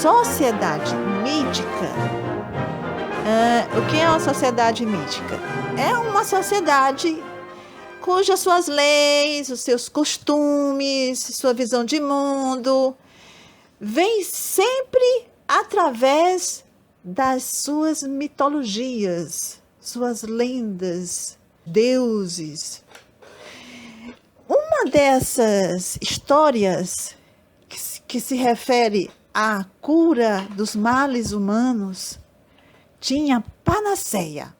sociedade mítica. O que é uma sociedade mítica? É uma sociedade cujas suas leis, os seus costumes, sua visão de mundo, vem sempre através das suas mitologias, suas lendas, deuses. Uma dessas histórias que se refere à cura dos males humanos tinha Panaceia.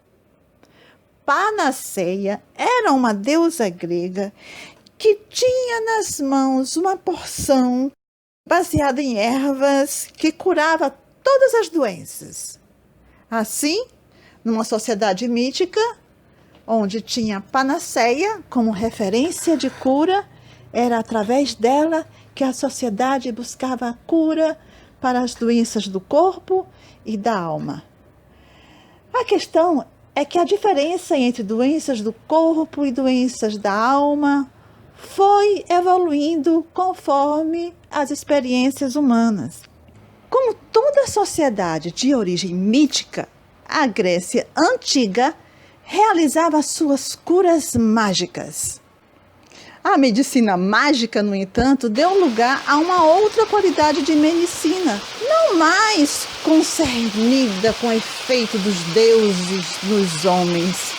Panaceia era uma deusa grega que tinha nas mãos uma porção baseada em ervas que curava todas as doenças. Assim, numa sociedade mítica, onde tinha Panaceia como referência de cura, era através dela que a sociedade buscava cura para as doenças do corpo e da alma. A questão é que a diferença entre doenças do corpo e doenças da alma foi evoluindo conforme as experiências humanas. Como toda sociedade de origem mítica, a Grécia Antiga realizava suas curas mágicas. A medicina mágica, no entanto, deu lugar a uma outra qualidade de medicina, não mais concernida com o efeito dos deuses nos homens,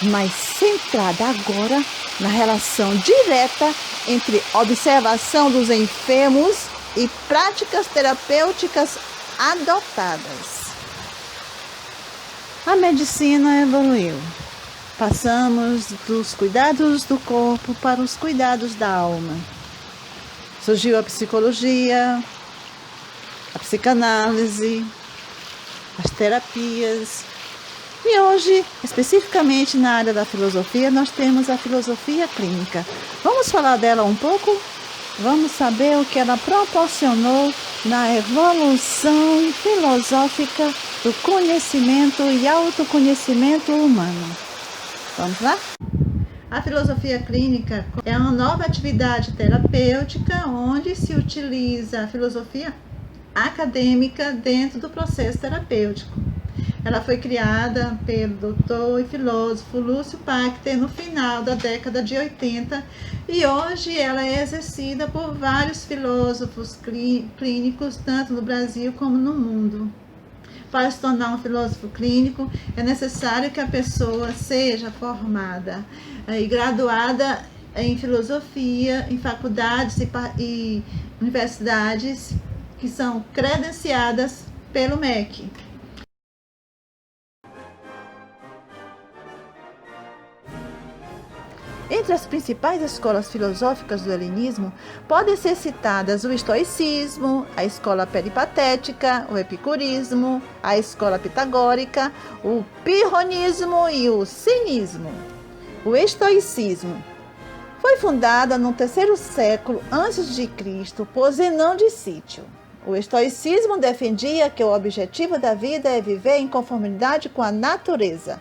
mas centrada agora na relação direta entre observação dos enfermos e práticas terapêuticas adotadas. A medicina evoluiu. Passamos dos cuidados do corpo para os cuidados da alma. Surgiu a psicologia, a psicanálise, as terapias. E hoje, especificamente na área da filosofia, nós temos a filosofia clínica. Vamos falar dela um pouco? Vamos saber o que ela proporcionou na evolução filosófica do conhecimento e autoconhecimento humano. Vamos lá? A filosofia clínica é uma nova atividade terapêutica onde se utiliza a filosofia acadêmica dentro do processo terapêutico. Ela foi criada pelo doutor e filósofo Lúcio Pachter no final da década de 80 e hoje ela é exercida por vários filósofos clínicos, tanto no Brasil como no mundo. Para se tornar um filósofo clínico, é necessário que a pessoa seja formada e graduada em filosofia, em faculdades e universidades que são credenciadas pelo MEC. Entre as principais escolas filosóficas do helenismo, podem ser citadas o estoicismo, a escola peripatética, o epicurismo, a escola pitagórica, o pirronismo e o cinismo. O estoicismo foi fundada no terceiro século a.C. por Zenão de Sítio. O estoicismo defendia que o objetivo da vida é viver em conformidade com a natureza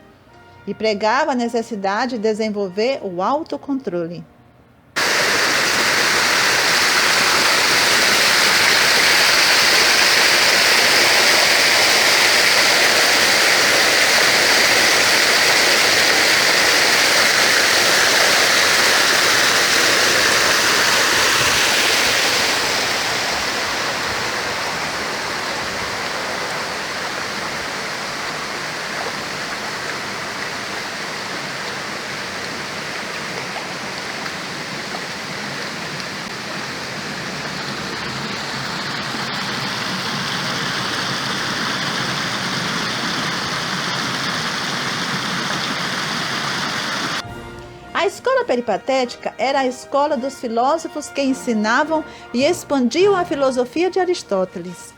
e pregava a necessidade de desenvolver o autocontrole. A escola peripatética era a escola dos filósofos que ensinavam e expandiam a filosofia de Aristóteles.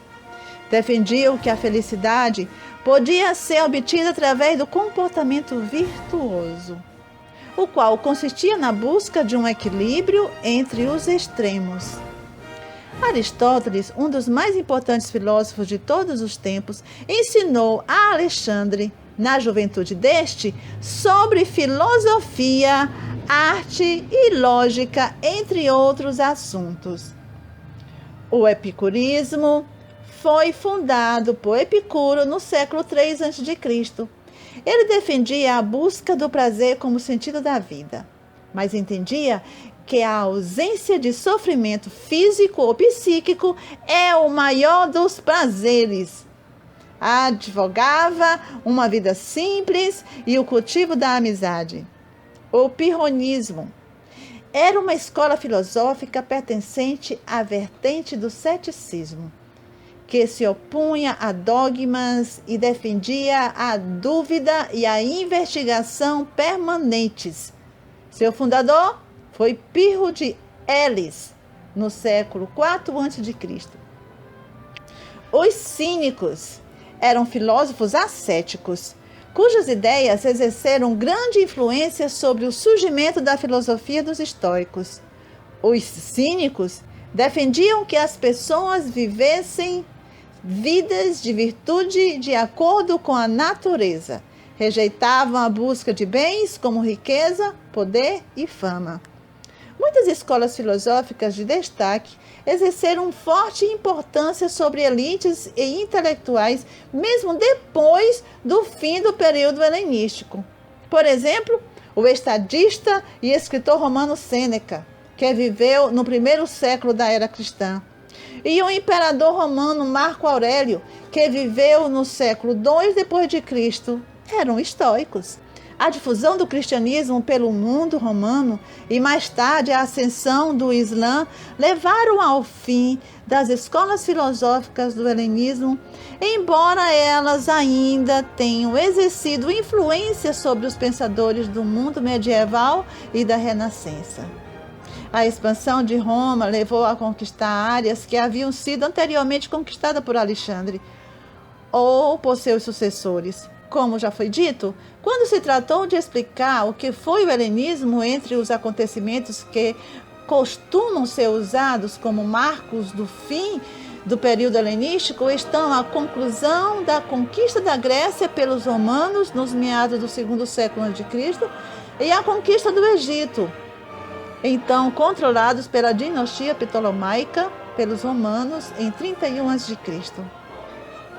Defendiam que a felicidade podia ser obtida através do comportamento virtuoso, o qual consistia na busca de um equilíbrio entre os extremos. Aristóteles, um dos mais importantes filósofos de todos os tempos, ensinou a Alexandre, na juventude deste, sobre filosofia, arte e lógica, entre outros assuntos. O epicurismo foi fundado por Epicuro no século III a.C. Ele defendia a busca do prazer como sentido da vida, mas entendia que a ausência de sofrimento físico ou psíquico é o maior dos prazeres. Advogava uma vida simples e o cultivo da amizade. O pirronismo era uma escola filosófica pertencente à vertente do ceticismo, que se opunha a dogmas e defendia a dúvida e a investigação permanentes. Seu fundador foi Pirro de Elis, no século IV a.C. Os cínicos eram filósofos ascéticos, cujas ideias exerceram grande influência sobre o surgimento da filosofia dos estoicos. Os cínicos defendiam que as pessoas vivessem vidas de virtude de acordo com a natureza. Rejeitavam a busca de bens como riqueza, poder e fama. Muitas escolas filosóficas de destaque exerceram forte importância sobre elites e intelectuais, mesmo depois do fim do período helenístico. Por exemplo, o estadista e escritor romano Sêneca, que viveu no primeiro século da era cristã, e o imperador romano Marco Aurélio, que viveu no século II d.C., eram estoicos. A difusão do cristianismo pelo mundo romano e mais tarde a ascensão do Islã levaram ao fim das escolas filosóficas do helenismo, embora elas ainda tenham exercido influência sobre os pensadores do mundo medieval e da Renascença. A expansão de Roma levou a conquistar áreas que haviam sido anteriormente conquistadas por Alexandre ou por seus sucessores. Como já foi dito, quando se tratou de explicar o que foi o helenismo entre os acontecimentos que costumam ser usados como marcos do fim do período helenístico, estão a conclusão da conquista da Grécia pelos romanos nos meados do segundo século a.C. e a conquista do Egito, então controlados pela dinastia ptolomaica pelos romanos em 31 a.C.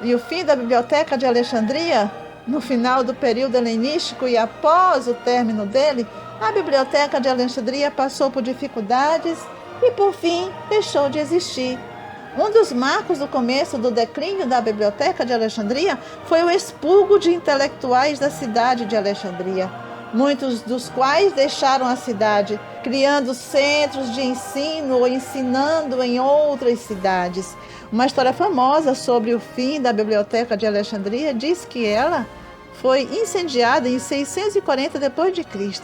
E o fim da Biblioteca de Alexandria, no final do período helenístico e após o término dele, a Biblioteca de Alexandria passou por dificuldades e, por fim, deixou de existir. Um dos marcos do começo do declínio da Biblioteca de Alexandria foi o expurgo de intelectuais da cidade de Alexandria, muitos dos quais deixaram a cidade, criando centros de ensino ou ensinando em outras cidades. Uma história famosa sobre o fim da Biblioteca de Alexandria diz que ela foi incendiada em 640 d.C.,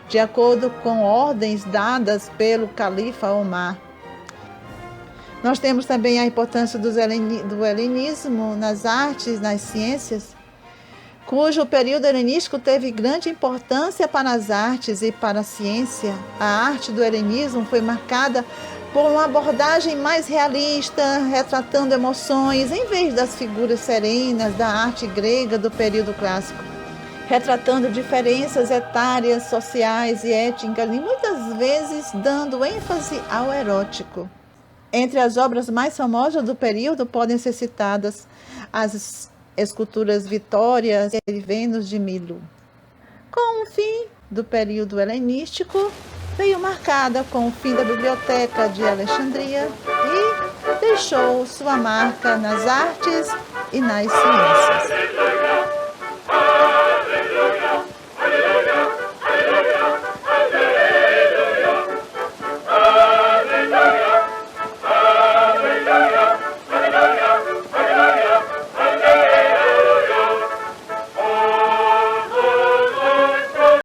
de acordo com ordens dadas pelo califa Omar. Nós temos também a importância do helenismo nas artes, nas ciências, cujo período helenístico teve grande importância para as artes e para a ciência. A arte do helenismo foi marcada por uma abordagem mais realista, retratando emoções, em vez das figuras serenas da arte grega do período clássico, retratando diferenças etárias, sociais e étnicas, e muitas vezes dando ênfase ao erótico. Entre as obras mais famosas do período podem ser citadas as esculturas Vitórias e Vênus de Milo. Com o fim do período helenístico, veio marcada com o fim da Biblioteca de Alexandria e deixou sua marca nas artes e nas ciências.